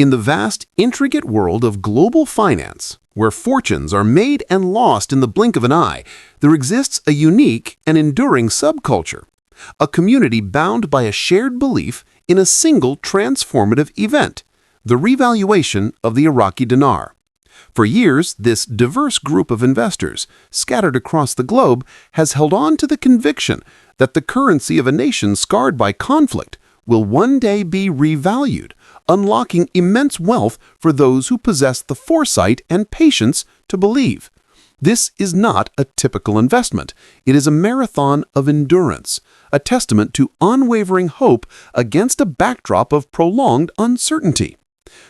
In the vast, intricate world of global finance, where fortunes are made and lost in the blink of an eye, there exists a unique and enduring subculture, a community bound by a shared belief in a single transformative event, the revaluation of the Iraqi dinar. For years, this diverse group of investors, scattered across the globe, has held on to the conviction that the currency of a nation scarred by conflict will one day be revalued, unlocking immense wealth for those who possess the foresight and patience to believe. This is not a typical investment. It is a marathon of endurance, a testament to unwavering hope against a backdrop of prolonged uncertainty.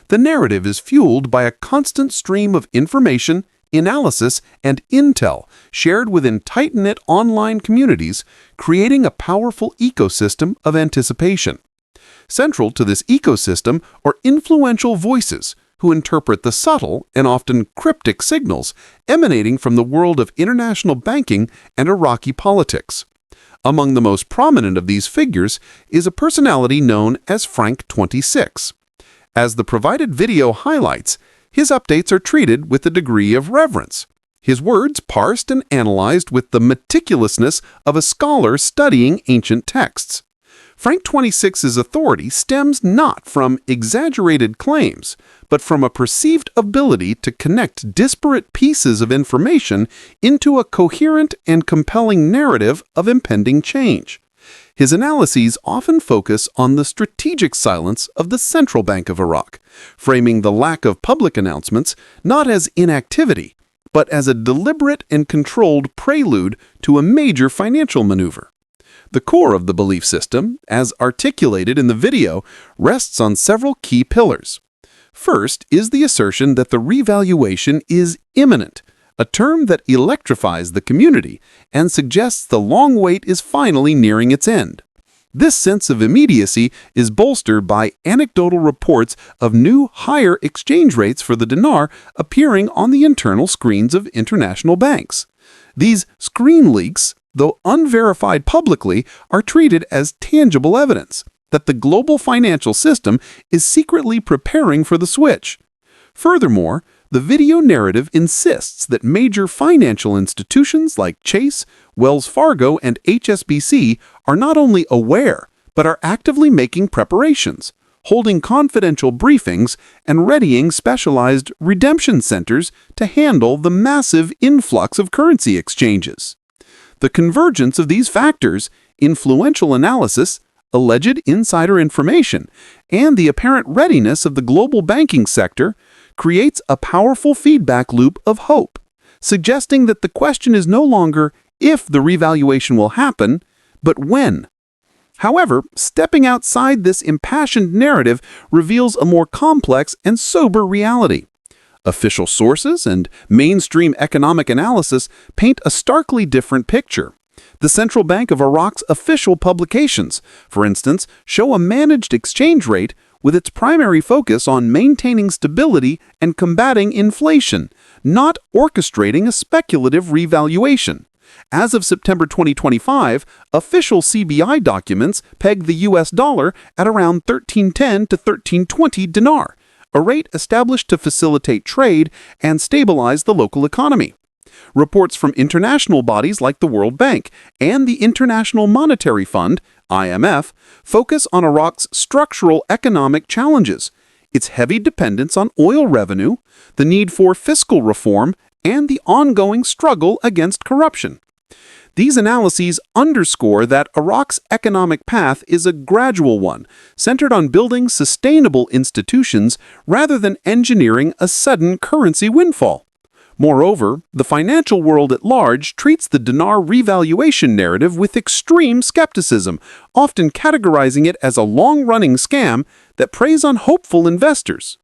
The narrative is fueled by a constant stream of information, analysis, and intel shared within tight-knit online communities, creating a powerful ecosystem of anticipation. Central to this ecosystem are influential voices who interpret the subtle and often cryptic signals emanating from the world of international banking and Iraqi politics. Among the most prominent of these figures is a personality known as Frank26. As the provided video highlights, his updates are treated with a degree of reverence, his words parsed and analyzed with the meticulousness of a scholar studying ancient texts. Frank26's authority stems not from exaggerated claims, but from a perceived ability to connect disparate pieces of information into a coherent and compelling narrative of impending change. His analyses often focus on the strategic silence of the Central Bank of Iraq, framing the lack of public announcements not as inactivity, but as a deliberate and controlled prelude to a major financial maneuver. The core of the belief system, as articulated in the video, rests on several key pillars. First is the assertion that the revaluation is imminent, a term that electrifies the community and suggests the long wait is finally nearing its end. This sense of immediacy is bolstered by anecdotal reports of new higher exchange rates for the dinar appearing on the internal screens of international banks. These screen leaks, though unverified publicly, are treated as tangible evidence that the global financial system is secretly preparing for the switch. Furthermore, the video narrative insists that major financial institutions like Chase, Wells Fargo, and HSBC are not only aware, but are actively making preparations, holding confidential briefings, and readying specialized redemption centers to handle the massive influx of currency exchanges. The convergence of these factors, influential analysis, alleged insider information, and the apparent readiness of the global banking sector creates a powerful feedback loop of hope, suggesting that the question is no longer if the revaluation will happen, but when. However, stepping outside this impassioned narrative reveals a more complex and sober reality. Official sources and mainstream economic analysis paint a starkly different picture. The Central Bank of Iraq's official publications, for instance, show a managed exchange rate with its primary focus on maintaining stability and combating inflation, not orchestrating a speculative revaluation. As of September 2025, official CBI documents peg the US dollar at around 1310 to 1320 dinar, a rate established to facilitate trade and stabilize the local economy. Reports from international bodies like the World Bank and the International Monetary Fund, IMF, focus on Iraq's structural economic challenges, its heavy dependence on oil revenue, the need for fiscal reform, and the ongoing struggle against corruption. These analyses underscore that Iraq's economic path is a gradual one, centered on building sustainable institutions rather than engineering a sudden currency windfall. Moreover, the financial world at large treats the dinar revaluation narrative with extreme skepticism, often categorizing it as a long-running scam that preys on hopeful investors.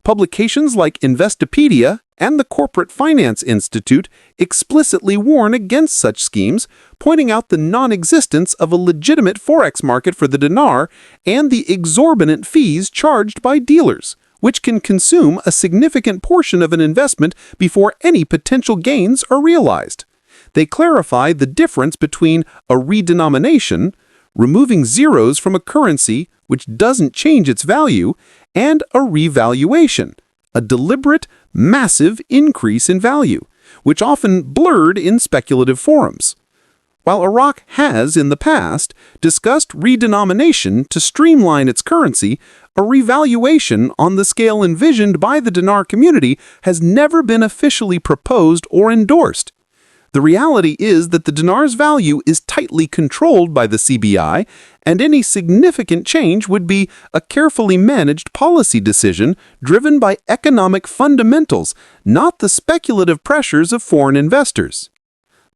Publications like Investopedia and the Corporate Finance Institute explicitly warn against such schemes, pointing out the non-existence of a legitimate forex market for the dinar and the exorbitant fees charged by dealers, which can consume a significant portion of an investment before any potential gains are realized. They clarify the difference between a redenomination, removing zeros from a currency which doesn't change its value, and a revaluation, a deliberate, massive increase in value, which often blurred in speculative forums. While Iraq has, in the past, discussed redenomination to streamline its currency, a revaluation on the scale envisioned by the dinar community has never been officially proposed or endorsed. The reality is that the dinar's value is tightly controlled by the CBI, and any significant change would be a carefully managed policy decision driven by economic fundamentals, not the speculative pressures of foreign investors.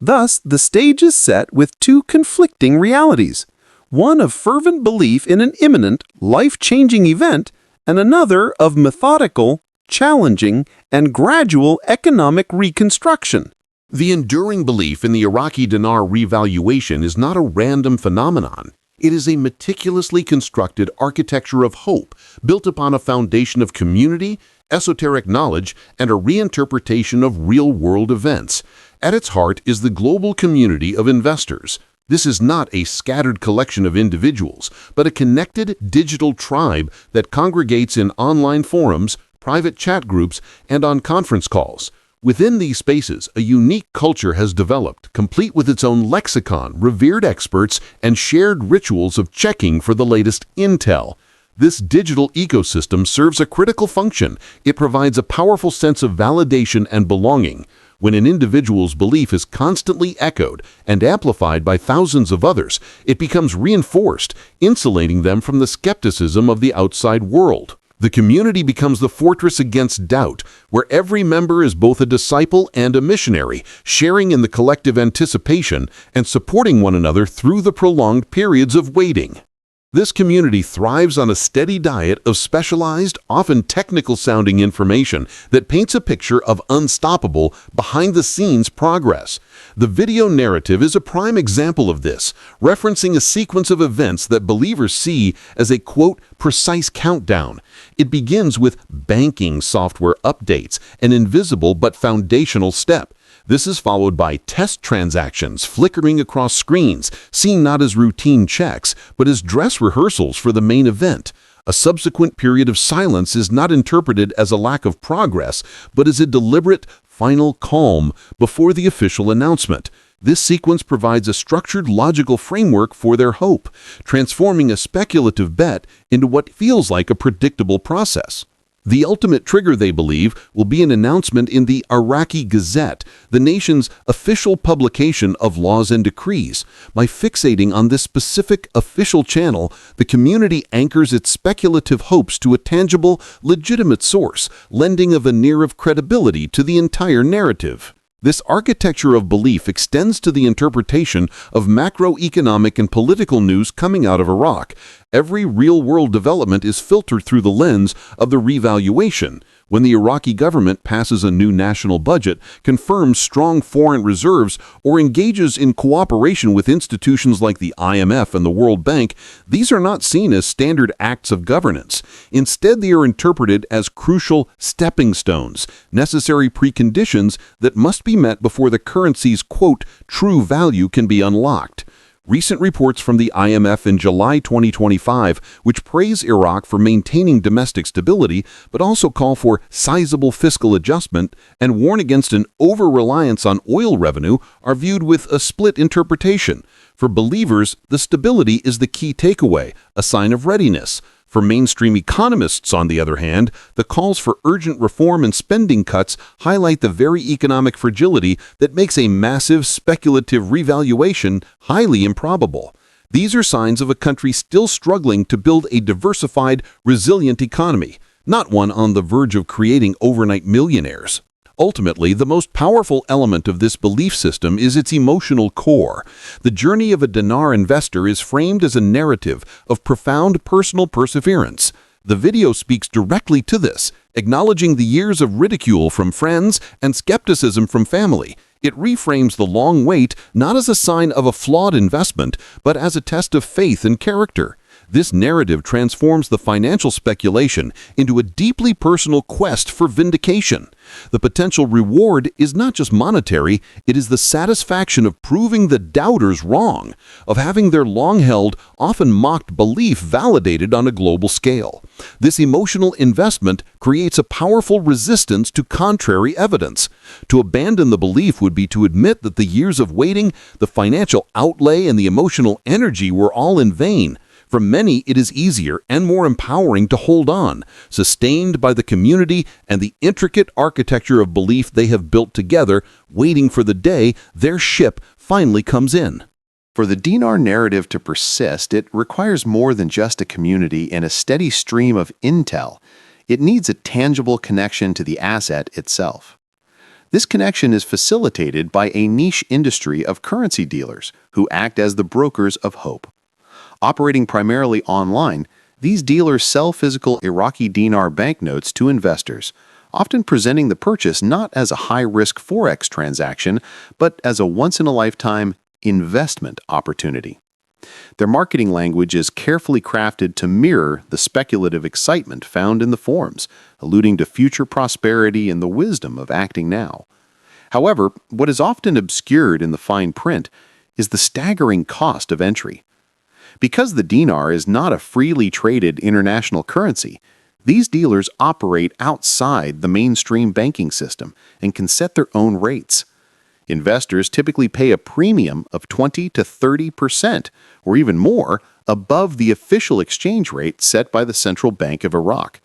Thus, the stage is set with two conflicting realities, one of fervent belief in an imminent, life-changing event, and another of methodical, challenging, and gradual economic reconstruction. The enduring belief in the Iraqi dinar revaluation is not a random phenomenon. It is a meticulously constructed architecture of hope, built upon a foundation of community, esoteric knowledge, and a reinterpretation of real-world events. At its heart is the global community of investors. This is not a scattered collection of individuals, but a connected digital tribe that congregates in online forums, private chat groups, and on conference calls. Within these spaces, a unique culture has developed, complete with its own lexicon, revered experts, and shared rituals of checking for the latest intel. This digital ecosystem serves a critical function. It provides a powerful sense of validation and belonging. When an individual's belief is constantly echoed and amplified by thousands of others, it becomes reinforced, insulating them from the skepticism of the outside world. The community becomes the fortress against doubt, where every member is both a disciple and a missionary, sharing in the collective anticipation and supporting one another through the prolonged periods of waiting. This community thrives on a steady diet of specialized, often technical-sounding information that paints a picture of unstoppable, behind-the-scenes progress. The video narrative is a prime example of this, referencing a sequence of events that believers see as a, quote, precise countdown. It begins with banking software updates, an invisible but foundational step. This is followed by test transactions flickering across screens, seen not as routine checks, but as dress rehearsals for the main event. A subsequent period of silence is not interpreted as a lack of progress, but as a deliberate, final calm before the official announcement. This sequence provides a structured, logical framework for their hope, transforming a speculative bet into what feels like a predictable process. The ultimate trigger, they believe, will be an announcement in the Iraqi Gazette, the nation's official publication of laws and decrees. By fixating on this specific official channel, the community anchors its speculative hopes to a tangible, legitimate source, lending a veneer of credibility to the entire narrative. This architecture of belief extends to the interpretation of macroeconomic and political news coming out of Iraq. Every real-world development is filtered through the lens of the revaluation. When the Iraqi government passes a new national budget, confirms strong foreign reserves, or engages in cooperation with institutions like the IMF and the World Bank, these are not seen as standard acts of governance. Instead, they are interpreted as crucial stepping stones, necessary preconditions that must be met before the currency's, quote, true value can be unlocked. Recent reports from the IMF in July 2025, which praise Iraq for maintaining domestic stability, but also call for sizable fiscal adjustment and warn against an over-reliance on oil revenue, are viewed with a split interpretation. For believers, the stability is the key takeaway, a sign of readiness. For mainstream economists, on the other hand, the calls for urgent reform and spending cuts highlight the very economic fragility that makes a massive speculative revaluation highly improbable. These are signs of a country still struggling to build a diversified, resilient economy, not one on the verge of creating overnight millionaires. Ultimately, the most powerful element of this belief system is its emotional core. The journey of a dinar investor is framed as a narrative of profound personal perseverance. The video speaks directly to this, acknowledging the years of ridicule from friends and skepticism from family. It reframes the long wait not as a sign of a flawed investment, but as a test of faith and character. This narrative transforms the financial speculation into a deeply personal quest for vindication. The potential reward is not just monetary, it is the satisfaction of proving the doubters wrong, of having their long-held, often mocked belief validated on a global scale. This emotional investment creates a powerful resistance to contrary evidence. To abandon the belief would be to admit that the years of waiting, the financial outlay, and the emotional energy were all in vain. For many, it is easier and more empowering to hold on, sustained by the community and the intricate architecture of belief they have built together, waiting for the day their ship finally comes in. For the dinar narrative to persist, it requires more than just a community and a steady stream of intel. It needs a tangible connection to the asset itself. This connection is facilitated by a niche industry of currency dealers who act as the brokers of hope. Operating primarily online, these dealers sell physical Iraqi dinar banknotes to investors, often presenting the purchase not as a high-risk forex transaction, but as a once-in-a-lifetime investment opportunity. Their marketing language is carefully crafted to mirror the speculative excitement found in the forums, alluding to future prosperity and the wisdom of acting now. However, what is often obscured in the fine print is the staggering cost of entry. Because the dinar is not a freely traded international currency, these dealers operate outside the mainstream banking system and can set their own rates. Investors typically pay a premium of 20 to 30%, or even more, above the official exchange rate set by the Central Bank of Iraq.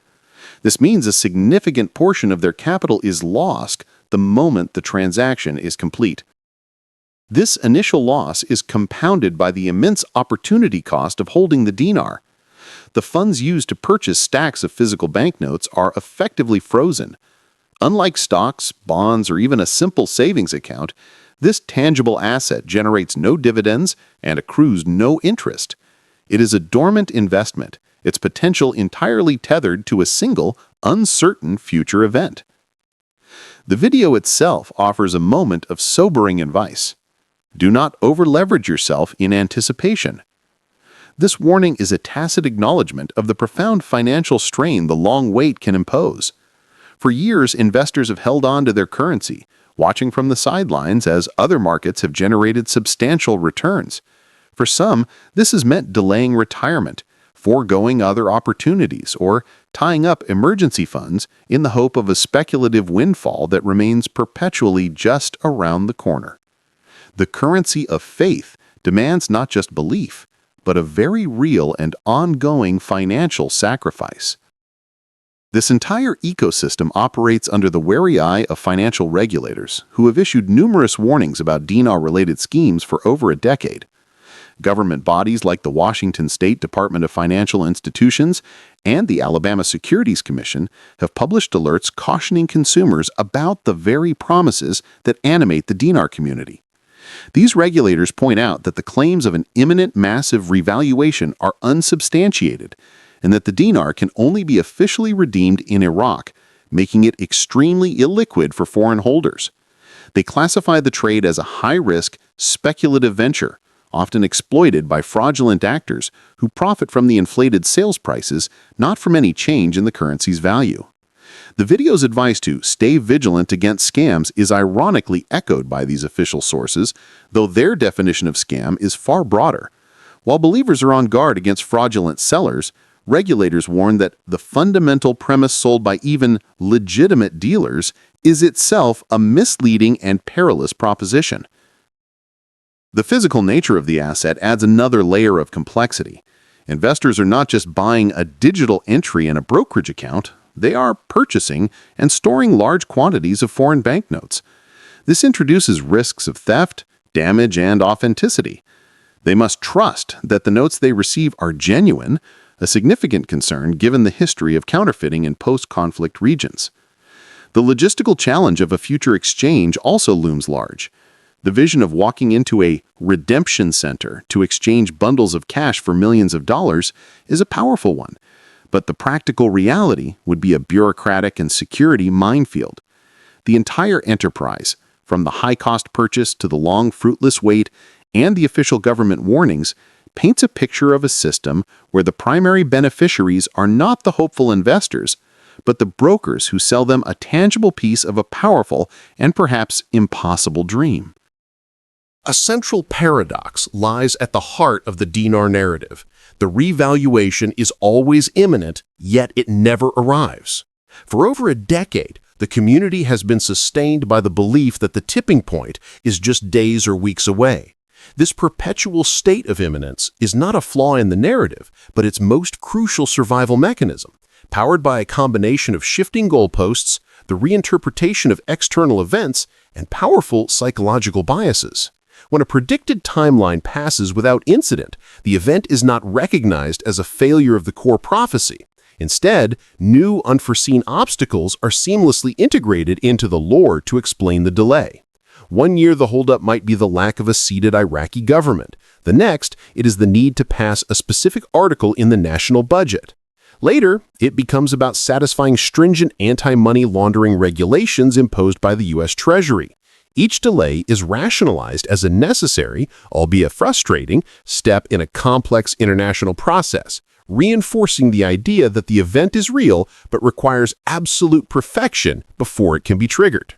This means a significant portion of their capital is lost the moment the transaction is complete. This initial loss is compounded by the immense opportunity cost of holding the dinar. The funds used to purchase stacks of physical banknotes are effectively frozen. Unlike stocks, bonds, or even a simple savings account, this tangible asset generates no dividends and accrues no interest. It is a dormant investment, its potential entirely tethered to a single, uncertain future event. The video itself offers a moment of sobering advice. Do not over-leverage yourself in anticipation. This warning is a tacit acknowledgement of the profound financial strain the long wait can impose. For years, investors have held on to their currency, watching from the sidelines as other markets have generated substantial returns. For some, this has meant delaying retirement, foregoing other opportunities, or tying up emergency funds in the hope of a speculative windfall that remains perpetually just around the corner. The currency of faith demands not just belief, but a very real and ongoing financial sacrifice. This entire ecosystem operates under the wary eye of financial regulators, who have issued numerous warnings about dinar-related schemes for over a decade. Government bodies like the Washington State Department of Financial Institutions and the Alabama Securities Commission have published alerts cautioning consumers about the very promises that animate the dinar community. These regulators point out that the claims of an imminent massive revaluation are unsubstantiated, and that the dinar can only be officially redeemed in Iraq, making it extremely illiquid for foreign holders. They classify the trade as a high-risk, speculative venture, often exploited by fraudulent actors who profit from the inflated sales prices, not from any change in the currency's value. The video's advice to stay vigilant against scams is ironically echoed by these official sources, though their definition of scam is far broader. While believers are on guard against fraudulent sellers, regulators warn that the fundamental premise sold by even legitimate dealers is itself a misleading and perilous proposition. The physical nature of the asset adds another layer of complexity. Investors are not just buying a digital entry in a brokerage account, they are purchasing and storing large quantities of foreign banknotes. This introduces risks of theft, damage, and authenticity. They must trust that the notes they receive are genuine, a significant concern given the history of counterfeiting in post-conflict regions. The logistical challenge of a future exchange also looms large. The vision of walking into a redemption center to exchange bundles of cash for millions of dollars is a powerful one, but the practical reality would be a bureaucratic and security minefield. The entire enterprise, from the high-cost purchase to the long, fruitless wait and the official government warnings, paints a picture of a system where the primary beneficiaries are not the hopeful investors, but the brokers who sell them a tangible piece of a powerful and perhaps impossible dream. A central paradox lies at the heart of the dinar narrative. The revaluation is always imminent, yet it never arrives. For over a decade, the community has been sustained by the belief that the tipping point is just days or weeks away. This perpetual state of imminence is not a flaw in the narrative, but its most crucial survival mechanism, powered by a combination of shifting goalposts, the reinterpretation of external events, and powerful psychological biases. When a predicted timeline passes without incident, the event is not recognized as a failure of the core prophecy. Instead, new unforeseen obstacles are seamlessly integrated into the lore to explain the delay. One year, the holdup might be the lack of a seated Iraqi government. The next, it is the need to pass a specific article in the national budget. Later, it becomes about satisfying stringent anti-money laundering regulations imposed by the U.S. Treasury. Each delay is rationalized as a necessary, albeit frustrating, step in a complex international process, reinforcing the idea that the event is real but requires absolute perfection before it can be triggered.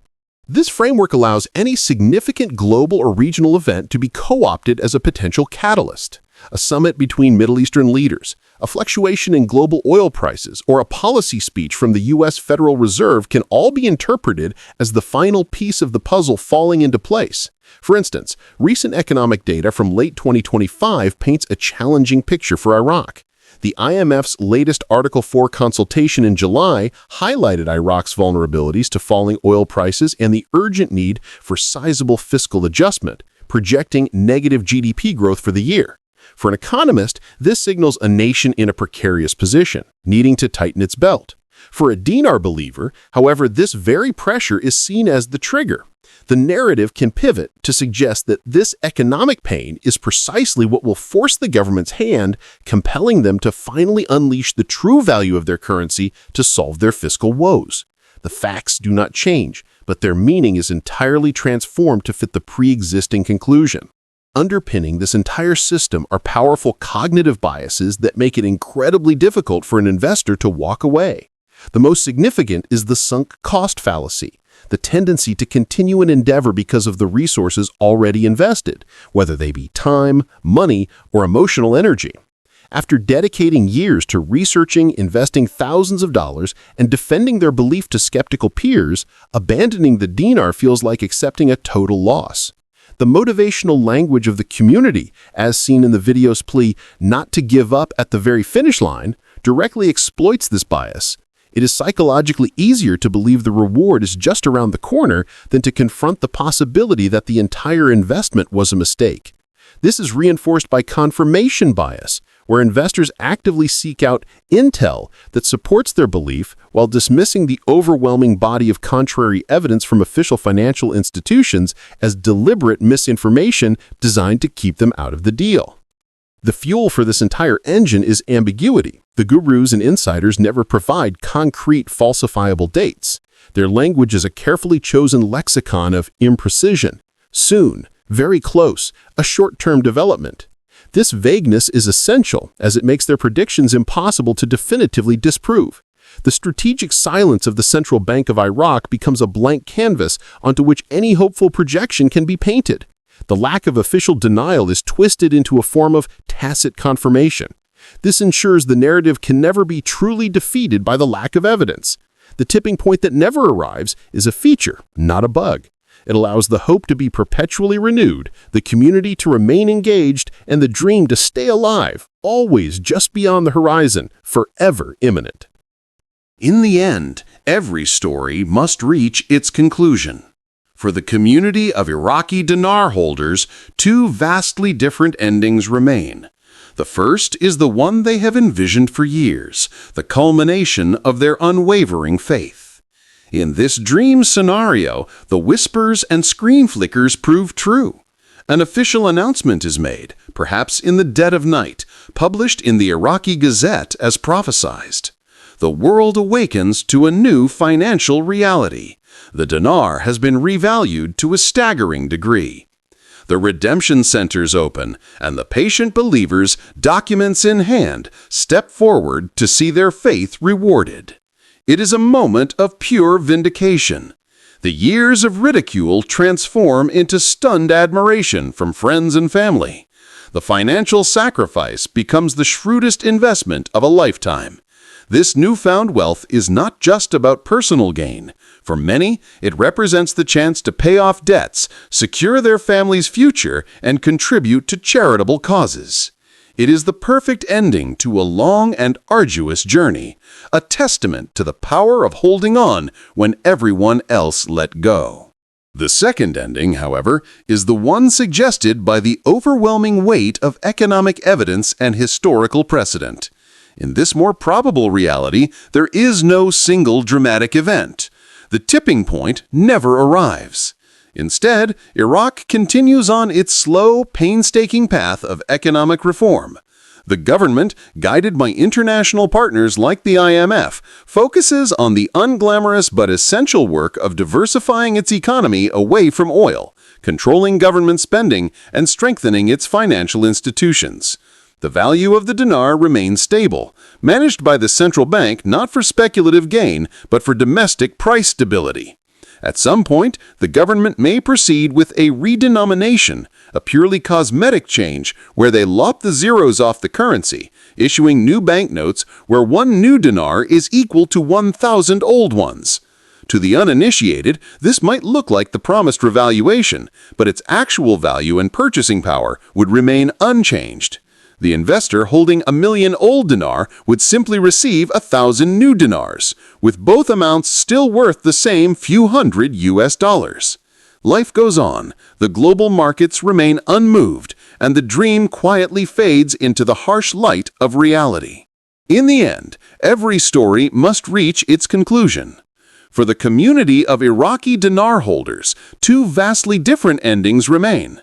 This framework allows any significant global or regional event to be co-opted as a potential catalyst. A summit between Middle Eastern leaders, a fluctuation in global oil prices, or a policy speech from the U.S. Federal Reserve can all be interpreted as the final piece of the puzzle falling into place. For instance, recent economic data from late 2025 paints a challenging picture for Iraq. The IMF's latest Article 4 consultation in July highlighted Iraq's vulnerabilities to falling oil prices and the urgent need for sizable fiscal adjustment, projecting negative GDP growth for the year. For an economist, this signals a nation in a precarious position, needing to tighten its belt. For a dinar believer, however, this very pressure is seen as the trigger. The narrative can pivot to suggest that this economic pain is precisely what will force the government's hand, compelling them to finally unleash the true value of their currency to solve their fiscal woes. The facts do not change, but their meaning is entirely transformed to fit the pre-existing conclusion. Underpinning this entire system are powerful cognitive biases that make it incredibly difficult for an investor to walk away. The most significant is the sunk cost fallacy, the tendency to continue an endeavor because of the resources already invested, whether they be time, money, or emotional energy. After dedicating years to researching, investing thousands of dollars, and defending their belief to skeptical peers, abandoning the dinar feels like accepting a total loss. The motivational language of the community, as seen in the video's plea not to give up at the very finish line, directly exploits this bias. It is psychologically easier to believe the reward is just around the corner than to confront the possibility that the entire investment was a mistake. This is reinforced by confirmation bias, where investors actively seek out intel that supports their belief while dismissing the overwhelming body of contrary evidence from official financial institutions as deliberate misinformation designed to keep them out of the deal. The fuel for this entire engine is ambiguity. The gurus and insiders never provide concrete, falsifiable dates. Their language is a carefully chosen lexicon of imprecision, soon, very close, a short-term development. This vagueness is essential, as it makes their predictions impossible to definitively disprove. The strategic silence of the Central Bank of Iraq becomes a blank canvas onto which any hopeful projection can be painted. The lack of official denial is twisted into a form of tacit confirmation. This ensures the narrative can never be truly defeated by the lack of evidence. The tipping point that never arrives is a feature, not a bug. It allows the hope to be perpetually renewed, the community to remain engaged, and the dream to stay alive, always just beyond the horizon, forever imminent. In the end, every story must reach its conclusion. For the community of Iraqi dinar holders, two vastly different endings remain. The first is the one they have envisioned for years, the culmination of their unwavering faith. In this dream scenario, the whispers and screen flickers prove true. An official announcement is made, perhaps in the dead of night, published in the Iraqi Gazette as prophesized. The world awakens to a new financial reality. The dinar has been revalued to a staggering degree. the redemption centers open, and the patient believers, documents in hand, step forward to see their faith rewarded. It is a moment of pure vindication. The years of ridicule transform into stunned admiration from friends and family. The financial sacrifice becomes the shrewdest investment of a lifetime. This newfound wealth is not just about personal gain. For many, it represents the chance to pay off debts, secure their family's future, and contribute to charitable causes. It is the perfect ending to a long and arduous journey, a testament to the power of holding on when everyone else let go. The second ending, however, is the one suggested by the overwhelming weight of economic evidence and historical precedent. In this more probable reality, there is no single dramatic event. The tipping point never arrives. Instead, Iraq continues on its slow, painstaking path of economic reform. The government, guided by international partners like the IMF, focuses on the unglamorous but essential work of diversifying its economy away from oil, controlling government spending, and strengthening its financial institutions. The value of the dinar remains stable, managed by the central bank not for speculative gain, but for domestic price stability. At some point, the government may proceed with a redenomination, a purely cosmetic change where they lop the zeros off the currency, issuing new banknotes where one new dinar is equal to 1,000 old ones. To the uninitiated, this might look like the promised revaluation, but its actual value and purchasing power would remain unchanged. The investor holding 1,000,000 old dinar would simply receive 1,000 new dinars, with both amounts still worth the same few hundred US. Life goes on, the global markets remain unmoved, and the dream quietly fades into the harsh light of reality. In the end, every story must reach its conclusion. For the community of Iraqi dinar holders, two vastly different endings remain.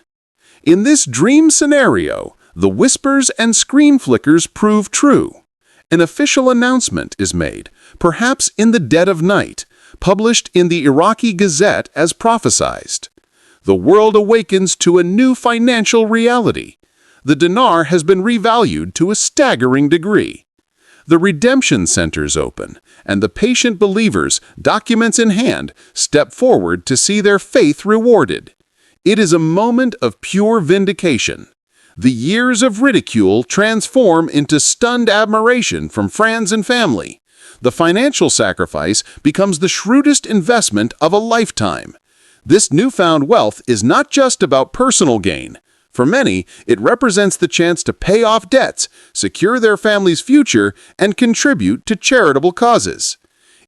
In this dream scenario, the whispers and screen flickers prove true. An official announcement is made, perhaps in the dead of night, published in the Iraqi Gazette as prophesized. The world awakens to a new financial reality. The dinar has been revalued to a staggering degree. The redemption centers open, and the patient believers, documents in hand, step forward to see their faith rewarded. It is a moment of pure vindication. The years of ridicule transform into stunned admiration from friends and family. The financial sacrifice becomes the shrewdest investment of a lifetime. This newfound wealth is not just about personal gain. For many, it represents the chance to pay off debts, secure their family's future, and contribute to charitable causes.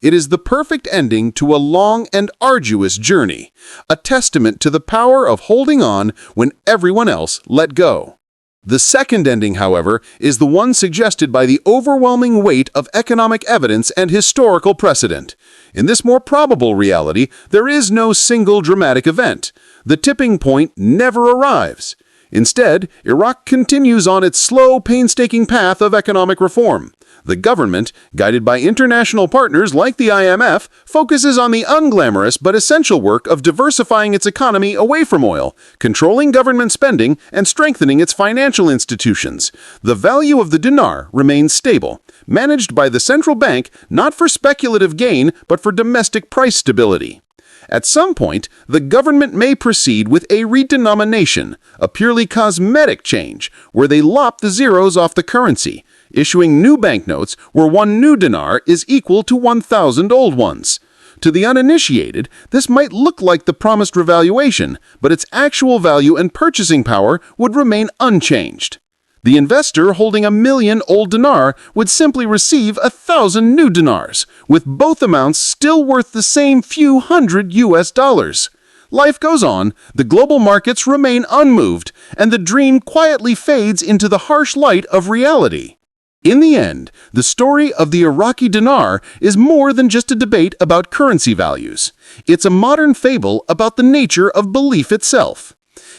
It is the perfect ending to a long and arduous journey, a testament to the power of holding on when everyone else let go. The second ending, however, is the one suggested by the overwhelming weight of economic evidence and historical precedent. In this more probable reality, there is no single dramatic event. The tipping point never arrives. Instead, Iraq continues on its slow, painstaking path of economic reform. The government, guided by international partners like the IMF, focuses on the unglamorous but essential work of diversifying its economy away from oil, controlling government spending, and strengthening its financial institutions. The value of the dinar remains stable, managed by the central bank not for speculative gain but for domestic price stability. At some point, the government may proceed with a redenomination, a purely cosmetic change, where they lop the zeros off the currency, issuing new banknotes where one new dinar is equal to 1,000 old ones. To the uninitiated, this might look like the promised revaluation, but its actual value and purchasing power would remain unchanged. The investor holding 1,000,000 old dinar would simply receive 1,000 new dinars, with both amounts still worth the same few hundred US. Life goes on, the global markets remain unmoved, and the dream quietly fades into the harsh light of reality. In the end, the story of the Iraqi dinar is more than just a debate about currency values. It's a modern fable about the nature of belief itself.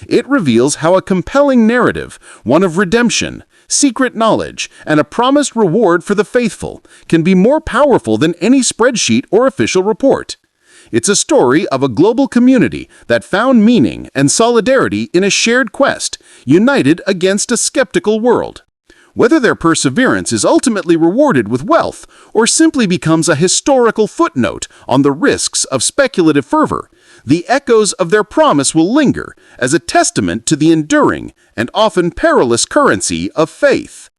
It reveals how a compelling narrative, one of redemption, secret knowledge, and a promised reward for the faithful, can be more powerful than any spreadsheet or official report. It's a story of a global community that found meaning and solidarity in a shared quest, united against a skeptical world. Whether their perseverance is ultimately rewarded with wealth or simply becomes a historical footnote on the risks of speculative fervor, the echoes of their promise will linger as a testament to the enduring and often perilous currency of faith.